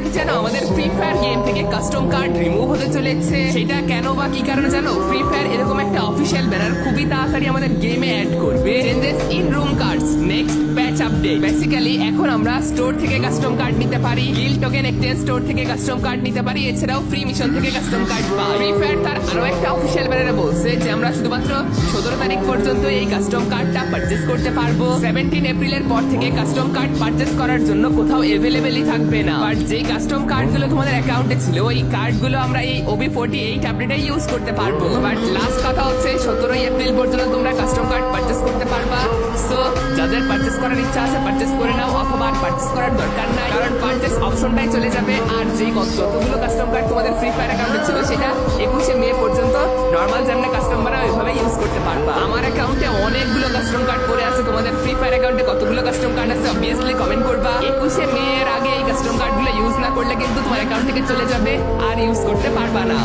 কি জানো আমাদের ফ্রি ফায়ার গেম থেকে কাস্টম কার্ড রিমুভ হতে চলেছে? সেটা কেন বা কি কারণে জানো? ফ্রি ফায়ার এরকম একটা অফিসিয়াল ব্যানার খুবই তাড়াতাড়ি আমাদের গেমে অ্যাড করবে, changes in room cards next patch update. Basically এখন আমরা স্টোর থেকে কাস্টম কার্ড নিতে পারি, গিল্ড টোকেন এক্সচেঞ্জ স্টোর থেকে কাস্টম কার্ড নিতে পারি, এছাড়াও ফ্রি মিশন থেকে কাস্টম কার্ড পাই। ফ্রি ফায়ার তার আরো একটা অফিসিয়াল ব্যানারে বলছে যে আমরা শুধুমাত্র 17 তারিখ পর্যন্ত এই কাস্টম কার্ডটা পারচেজ করতে পারবো। 17 এপ্রিলের পর থেকে কাস্টম কার্ড পারচেজ করার জন্য কোথাও এভেলেবেলই থাকবে না। বাট যে কাস্টম কার্ডগুলো তোমাদের অ্যাকাউন্টে ছিল ওই কার্ডগুলো আমরা এই OB48 আপডেটে ইউজ করতে পারবো। বাট লাস্ট কথা হচ্ছে 17 এপ্রিল পর্যন্ত তোমরা কাস্টম কার্ড পারচেজ করতে পারবা। সো যাদের পারচেজ করার ইচ্ছা আছে পারচেজ করে নাও, অথবা পারচেজ করার দরকার নাই, কারণ পারচেজ অপশনটাই চলে যাবে। আর যে যতগুলো কাস্টম কার্ড তোমাদের ফ্রি ফায়ার অ্যাকাউন্টে ছিল সেটা 21 মে পর্যন্ত নর্মাল যেমন কাস্টমাররা ওইভাবে ইউজ করতে পারবা। আমার অ্যাকাউন্টে অনেকগুলো কাস্টম কার্ড পড়ে আছে, তোমাদের ফ্রি ফায়ার অ্যাকাউন্টে কতগুলো কাস্টম কার্ড আছে অবভিয়াসলি কমেন্ট করবা। 21 মে এর আগে এই কাস্টম কার্ডগুলো ইউজ না করলে কিন্তু তোমার অ্যাকাউন্ট থেকে চলে যাবে আর ইউজ করতে পারবা না।